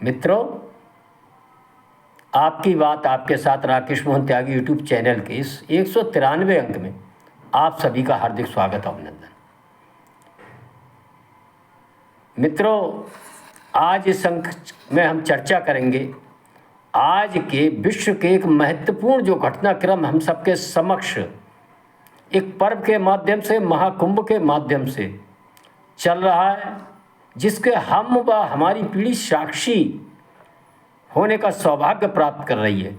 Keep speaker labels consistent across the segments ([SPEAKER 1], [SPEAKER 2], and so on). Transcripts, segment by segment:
[SPEAKER 1] मित्रों, आपकी बात आपके साथ राकेश मोहन त्यागी यूट्यूब चैनल के इस 193वें अंक में आप सभी का हार्दिक स्वागत और अभिनंदन। मित्रों, आज इस अंक में हम चर्चा करेंगे आज के विश्व के एक महत्वपूर्ण जो घटनाक्रम हम सबके समक्ष एक पर्व के माध्यम से, महाकुंभ के माध्यम से चल रहा है, जिसके हम व हमारी पीढ़ी साक्षी होने का सौभाग्य प्राप्त कर रही है।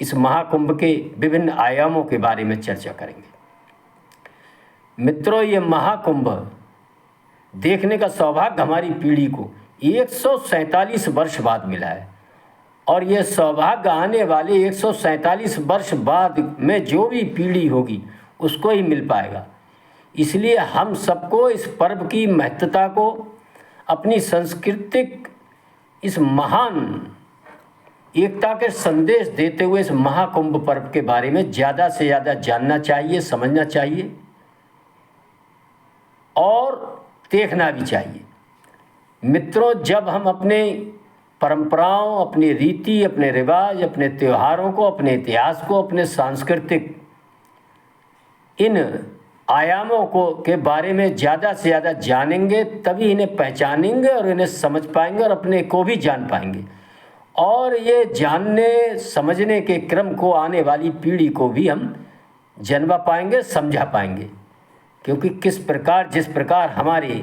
[SPEAKER 1] इस महाकुंभ के विभिन्न आयामों के बारे में चर्चा करेंगे। मित्रों, ये महाकुंभ देखने का सौभाग्य हमारी पीढ़ी को 147 वर्ष बाद मिला है और ये सौभाग्य आने वाले 147 वर्ष बाद में जो भी पीढ़ी होगी उसको ही मिल पाएगा। इसलिए हम सबको इस पर्व की महत्ता को, अपनी सांस्कृतिक इस महान एकता के संदेश देते हुए इस महाकुंभ पर्व के बारे में ज़्यादा से ज़्यादा जानना चाहिए, समझना चाहिए और देखना भी चाहिए। मित्रों, जब हम अपने परंपराओं, अपनी रीति, अपने रिवाज, अपने त्योहारों को, अपने इतिहास को, अपने सांस्कृतिक इन आयामों को के बारे में ज़्यादा से ज़्यादा जानेंगे, तभी इन्हें पहचानेंगे और इन्हें समझ पाएंगे और अपने को भी जान पाएंगे। और ये जानने समझने के क्रम को आने वाली पीढ़ी को भी हम जन्मा पाएंगे, समझा पाएंगे। क्योंकि जिस प्रकार हमारे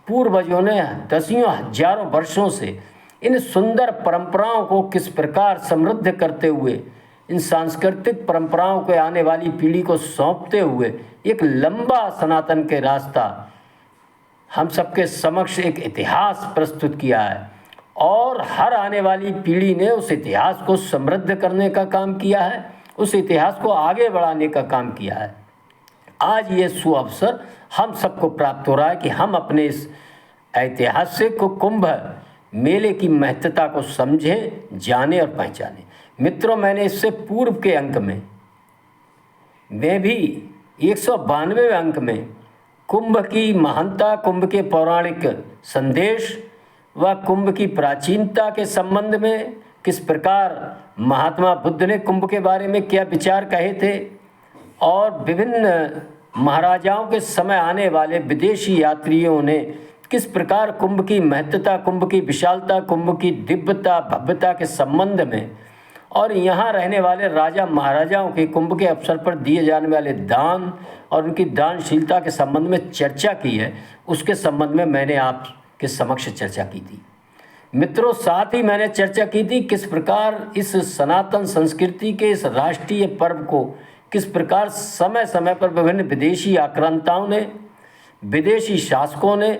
[SPEAKER 1] पूर्वजों ने दसियों हजारों वर्षों से इन सुंदर परंपराओं को किस प्रकार समृद्ध करते हुए, इन सांस्कृतिक परंपराओं को आने वाली पीढ़ी को सौंपते हुए एक लंबा सनातन के रास्ता हम सबके समक्ष एक इतिहास प्रस्तुत किया है और हर आने वाली पीढ़ी ने उस इतिहास को समृद्ध करने का काम किया है, उस इतिहास को आगे बढ़ाने का काम किया है। आज ये सुअवसर हम सबको प्राप्त हो रहा है कि हम अपने इस ऐतिहासिक कुंभ मेले की महत्ता को समझें, जानें और पहचानें। मित्रों, मैंने इससे पूर्व के अंक में मैं भी 192वें अंक में कुंभ की महानता, कुंभ के पौराणिक संदेश व कुंभ की प्राचीनता के संबंध में, किस प्रकार महात्मा बुद्ध ने कुंभ के बारे में क्या विचार कहे थे और विभिन्न महाराजाओं के समय आने वाले विदेशी यात्रियों ने किस प्रकार कुंभ की महत्ता, कुंभ की विशालता, कुंभ की दिव्यता, भव्यता के संबंध में और यहाँ रहने वाले राजा महाराजाओं के कुंभ के अवसर पर दिए जाने वाले दान और उनकी दानशीलता के संबंध में चर्चा की है। उसके संबंध में मैंने आपके समक्ष चर्चा की थी। मित्रों, साथ ही मैंने चर्चा की थी किस प्रकार इस सनातन संस्कृति के इस राष्ट्रीय पर्व को किस प्रकार समय समय पर विभिन्न विदेशी आक्रांताओं ने, विदेशी शासकों ने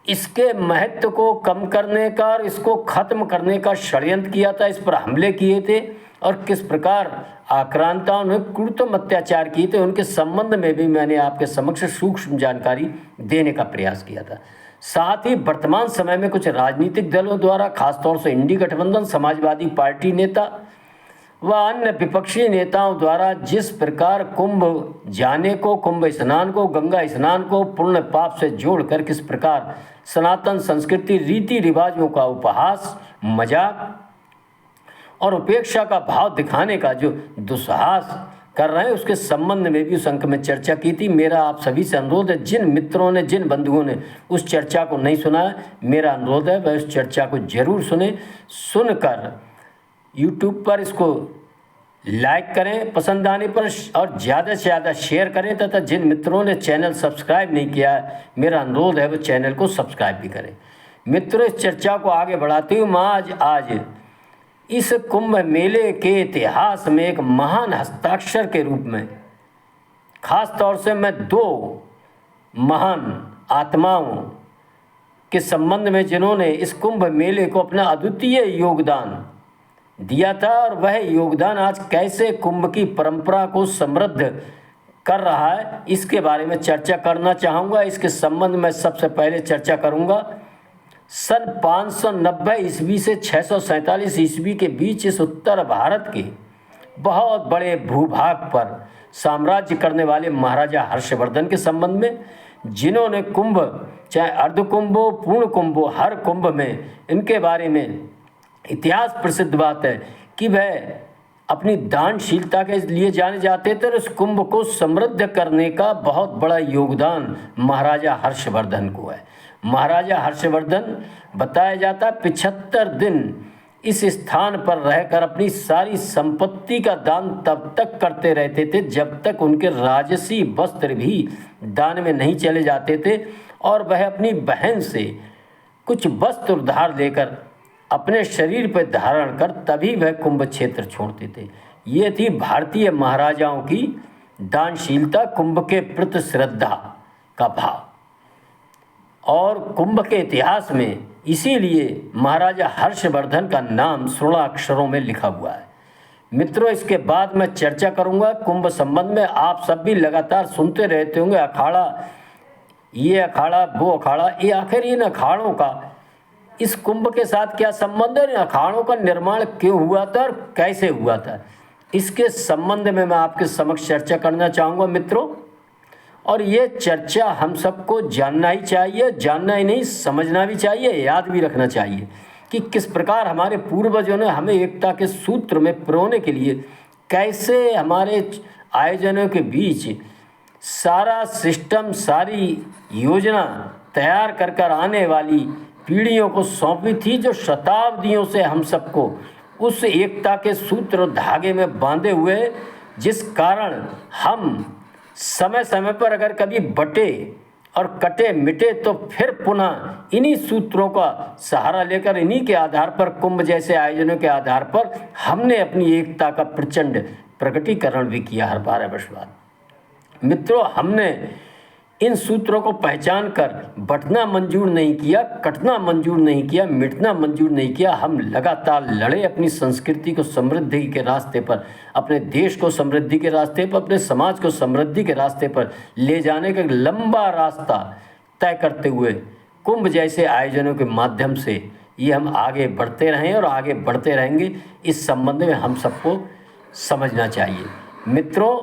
[SPEAKER 1] इसके महत्व को कम करने का और इसको खत्म करने का षड्यंत्र किया था, इस पर हमले किए थे और किस प्रकार आक्रांताओं ने क्रूरतम अत्याचार किए थे, उनके संबंध में भी मैंने आपके समक्ष सूक्ष्म जानकारी देने का प्रयास किया था। साथ ही वर्तमान समय में कुछ राजनीतिक दलों द्वारा, खासतौर से इंडी गठबंधन, समाजवादी पार्टी नेता व अन्य विपक्षी नेताओं द्वारा जिस प्रकार कुंभ जाने को, कुंभ स्नान को, गंगा स्नान को पुण्य पाप से जोड़कर किस प्रकार सनातन संस्कृति, रीति रिवाजों का उपहास, मजाक और उपेक्षा का भाव दिखाने का जो दुस्साहस कर रहे हैं, उसके संबंध में भी उस अंक में चर्चा की थी। मेरा आप सभी से अनुरोध है, जिन मित्रों ने, जिन बंधुओं ने उस चर्चा को नहीं सुना है, मेरा अनुरोध है वह उस चर्चा को जरूर सुने। सुनकर यूट्यूब पर इसको लाइक करें पसंद आने पर और ज़्यादा से ज़्यादा शेयर करें, तथा जिन मित्रों ने चैनल सब्सक्राइब नहीं किया है, मेरा अनुरोध है वो चैनल को सब्सक्राइब भी करें। मित्रों, इस चर्चा को आगे बढ़ाते हुए मैं आज इस कुंभ मेले के इतिहास में एक महान हस्ताक्षर के रूप में खास तौर से मैं दो महान आत्माओं के संबंध में, जिन्होंने इस कुंभ मेले को अपना अद्वितीय योगदान दिया था और वह योगदान आज कैसे कुंभ की परंपरा को समृद्ध कर रहा है, इसके बारे में चर्चा करना चाहूँगा। इसके संबंध में सबसे पहले चर्चा करूँगा सन 590 ईस्वी से 647 ईस्वी के बीच इस उत्तर भारत के बहुत बड़े भूभाग पर साम्राज्य करने वाले महाराजा हर्षवर्धन के संबंध में, जिन्होंने कुंभ, चाहे अर्ध कुंभ हो, पूर्ण कुंभ हो, हर कुंभ में इनके बारे में इतिहास प्रसिद्ध बात है कि वह अपनी दानशीलता के लिए जाने जाते थे और इस कुंभ को समृद्ध करने का बहुत बड़ा योगदान महाराजा हर्षवर्धन को है। महाराजा हर्षवर्धन बताया जाता है 75 दिन इस स्थान पर रहकर अपनी सारी संपत्ति का दान तब तक करते रहते थे जब तक उनके राजसी वस्त्र भी दान में नहीं चले जाते थे, और वह अपनी बहन से कुछ वस्त्र उधार लेकर अपने शरीर पर धारण कर तभी वह कुंभ क्षेत्र छोड़ते थे। ये थी भारतीय महाराजाओं की दानशीलता, कुंभ के प्रति श्रद्धा का भाव। और कुंभ के इतिहास में इसीलिए महाराजा हर्षवर्धन का नाम 16 अक्षरों में लिखा हुआ है। मित्रों, इसके बाद मैं चर्चा करूंगा कुंभ संबंध में। आप सब भी लगातार सुनते रहते होंगे अखाड़ा, ये अखाड़ा, वो अखाड़ा, ये आखिर इन अखाड़ों का इस कुंभ के साथ क्या संबंध है, इन अखाड़ों का निर्माण क्यों हुआ था और कैसे हुआ था, इसके संबंध में मैं आपके समक्ष चर्चा करना चाहूँगा मित्रों। और ये चर्चा हम सबको जानना ही चाहिए, जानना ही नहीं समझना भी चाहिए, याद भी रखना चाहिए कि किस प्रकार हमारे पूर्वजों ने हमें एकता के सूत्र में पिरोने के लिए कैसे हमारे आयोजनों के बीच सारा सिस्टम, सारी योजना तैयार कर कर आने वाली पीढ़ियों को सौंपी थी, जो शताब्दियों से हम सबको उस एकता के सूत्र धागे में बांधे हुए, जिस कारण हम समय समय पर अगर कभी बटे और कटे मिटे तो फिर पुनः इन्हीं सूत्रों का सहारा लेकर, इन्हीं के आधार पर, कुंभ जैसे आयोजनों के आधार पर हमने अपनी एकता का प्रचंड प्रकटीकरण भी किया हर 12 वर्ष बाद। मित्रों, हमने इन सूत्रों को पहचान कर बंटना मंजूर नहीं किया, कटना मंजूर नहीं किया, मिटना मंजूर नहीं किया। हम लगातार लड़े अपनी संस्कृति को समृद्धि के रास्ते पर, अपने देश को समृद्धि के रास्ते पर, अपने समाज को समृद्धि के रास्ते पर ले जाने का एक लंबा रास्ता तय करते हुए कुंभ जैसे आयोजनों के माध्यम से ये हम आगे बढ़ते रहें और आगे बढ़ते रहेंगे। इस संबंध में हम सबको समझना चाहिए। मित्रों,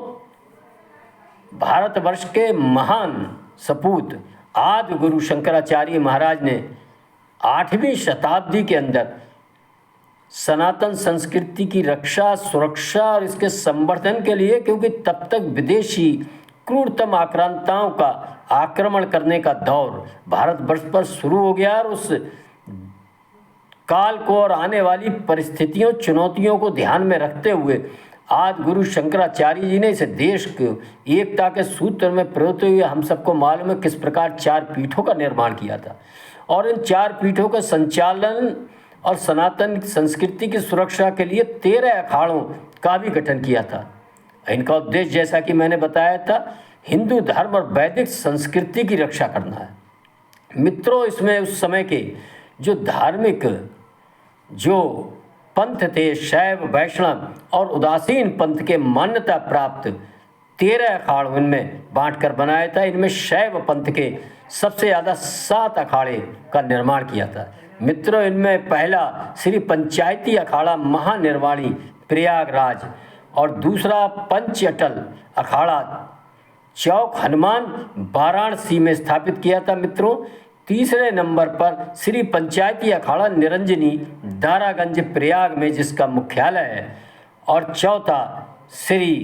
[SPEAKER 1] भारतवर्ष के महान सपूत आदि गुरु शंकराचार्य महाराज ने 8वीं शताब्दी के अंदर सनातन संस्कृति की रक्षा, सुरक्षा और इसके संवर्धन के लिए, क्योंकि तब तक विदेशी क्रूरतम आक्रांताओं का आक्रमण करने का दौर भारतवर्ष पर शुरू हो गया, और उस काल को और आने वाली परिस्थितियों, चुनौतियों को ध्यान में रखते हुए आदि गुरु शंकराचार्य जी ने इस देश को एकता के सूत्र में पिरोते हुए, हम सबको मालूम है किस प्रकार 4 पीठों का निर्माण किया था, और इन 4 पीठों का संचालन और सनातन संस्कृति की सुरक्षा के लिए 13 अखाड़ों का भी गठन किया था। इनका उद्देश्य, जैसा कि मैंने बताया था, हिंदू धर्म और वैदिक संस्कृति की रक्षा करना है। मित्रों, इसमें उस समय के जो धार्मिक जो पंथ थे, शैव, वैष्णव और उदासीन पंथ के मान्यता प्राप्त 13 अखाड़ों इनमें बांट कर बनाया था। इनमें शैव पंथ के सबसे ज़्यादा 7 अखाड़े का निर्माण किया था। मित्रों, इनमें पहला श्री पंचायती अखाड़ा महानिर्वाणी प्रयागराज, और दूसरा पंच अटल अखाड़ा चौक हनुमान वाराणसी में स्थापित किया था। मित्रों, तीसरे नंबर पर श्री पंचायती अखाड़ा निरंजनी दारागंज प्रयाग में जिसका मुख्यालय है, और चौथा श्री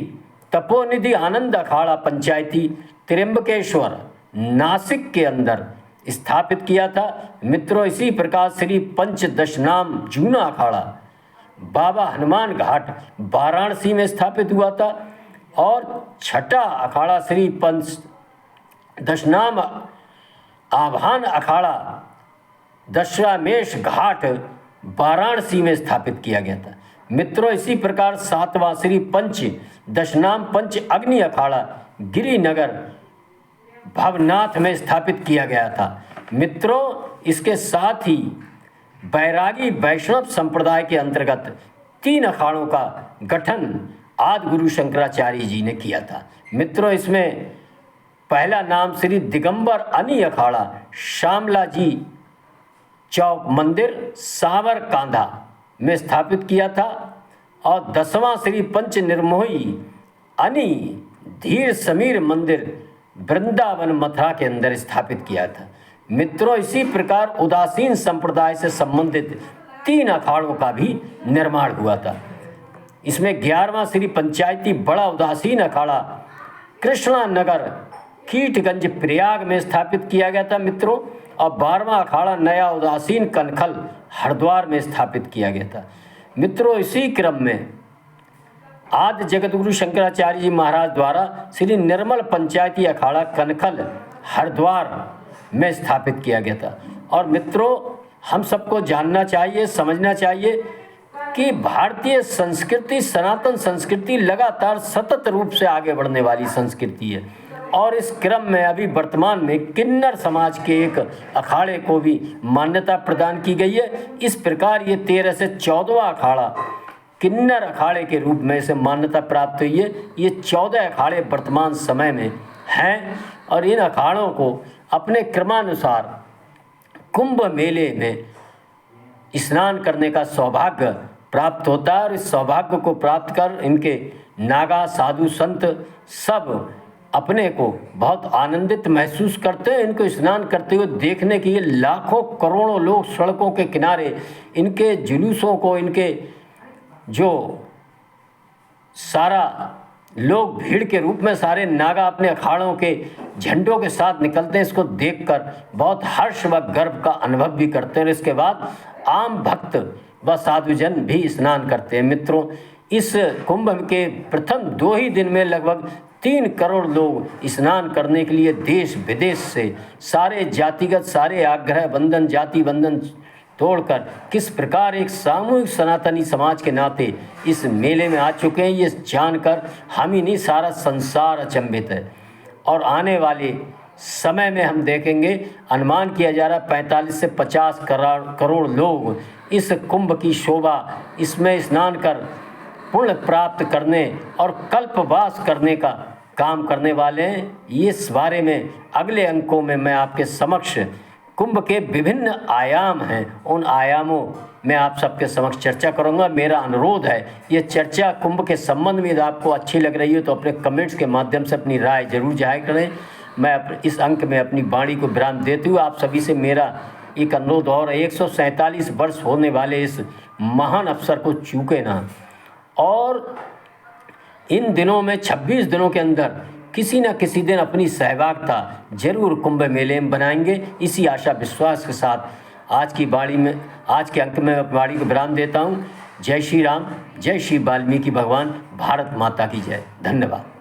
[SPEAKER 1] तपोनिधि आनंद अखाड़ा पंचायती त्र्यंबकेश्वर नासिक के अंदर स्थापित किया था। मित्रों, इसी प्रकार श्री पंचदशनाम जूना अखाड़ा बाबा हनुमान घाट वाराणसी में स्थापित हुआ था, और छठा अखाड़ा श्री पंचदशनाम आभान अखाड़ा दशरामेश घाट वाराणसी में स्थापित किया गया था। मित्रों, इसी प्रकार 7वां श्री पंच दशनाम पंच अग्नि अखाड़ा गिरिनगर भवनाथ में स्थापित किया गया था। मित्रों, इसके साथ ही बैरागी वैष्णव संप्रदाय के अंतर्गत 3 अखाड़ों का गठन आदि गुरु शंकराचार्य जी ने किया था। मित्रों, इसमें पहला नाम श्री दिगंबर अनी अखाड़ा श्यामला जी चौक मंदिर सावरकांधा में स्थापित किया था, और 10वां श्री पंच निर्मोही अनी धीर समीर मंदिर वृंदावन मथुरा के अंदर स्थापित किया था। मित्रों, इसी प्रकार उदासीन संप्रदाय से संबंधित 3 अखाड़ों का भी निर्माण हुआ था। इसमें 11वां श्री पंचायती बड़ा उदासीन अखाड़ा कृष्णा नगर कीटगंज प्रयाग में स्थापित किया गया था मित्रों, और 12वां अखाड़ा नया उदासीन कनखल हरिद्वार में स्थापित किया गया था। मित्रों, इसी क्रम में आदि जगतगुरु शंकराचार्य जी महाराज द्वारा श्री निर्मल पंचायती अखाड़ा कनखल हरिद्वार में स्थापित किया गया था। और मित्रों, हम सबको जानना चाहिए, समझना चाहिए कि भारतीय संस्कृति, सनातन संस्कृति लगातार सतत रूप से आगे बढ़ने वाली संस्कृति है। और इस क्रम में अभी वर्तमान में किन्नर समाज के एक अखाड़े को भी मान्यता प्रदान की गई है। इस प्रकार ये 13 से 14वां अखाड़ा किन्नर अखाड़े के रूप में इसे मान्यता प्राप्त हुई है। ये 14 अखाड़े वर्तमान समय में हैं और इन अखाड़ों को अपने क्रमानुसार कुंभ मेले में स्नान करने का सौभाग्य प्राप्त होता है। और इस सौभाग्य को प्राप्त कर इनके नागा, साधु, संत सब अपने को बहुत आनंदित महसूस करते हैं। इनको स्नान करते हुए देखने के लिए लाखों करोड़ों लोग सड़कों के किनारे इनके जुलूसों को, इनके जो सारा लोग भीड़ के रूप में सारे नागा अपने अखाड़ों के झंडों के साथ निकलते हैं। इसको देखकर बहुत हर्ष व गर्व का अनुभव भी करते हैं। और इसके बाद आम भक्त व साधुजन भी स्नान करते हैं। मित्रों, इस कुंभ के प्रथम 2 ही दिन में लगभग 3 करोड़ लोग स्नान करने के लिए देश विदेश से सारे जातिगत, सारे आग्रह बंधन, जाति बंधन तोड़कर किस प्रकार एक सामूहिक सनातनी समाज के नाते इस मेले में आ चुके हैं, ये जानकर हम ही नहीं, सारा संसार अचंभित है। और आने वाले समय में हम देखेंगे, अनुमान किया जा रहा 45 से 50 करोड़ लोग इस कुंभ की शोभा, इसमें स्नान कर पुण्य प्राप्त करने और कल्पवास करने का काम करने वाले हैं। इस बारे में अगले अंकों में मैं आपके समक्ष कुंभ के विभिन्न आयाम हैं, उन आयामों में आप सबके समक्ष चर्चा करूंगा। मेरा अनुरोध है, ये चर्चा कुंभ के संबंध में यदि आपको अच्छी लग रही हो तो अपने कमेंट्स के माध्यम से अपनी राय जरूर जाहिर करें। मैं इस अंक में अपनी वाणी को विराम देते हुए आप सभी से मेरा एक अनुरोध और 147 वर्ष होने वाले इस महान अवसर को चूके ना, और इन दिनों में 26 दिनों के अंदर किसी न किसी दिन अपनी सहभागिता जरूर कुंभ मेले में बनाएंगे। इसी आशा विश्वास के साथ आज के अंक में वाणी को विराम देता हूँ। जय श्री राम, जय श्री वाल्मीकि भगवान, भारत माता की जय। धन्यवाद।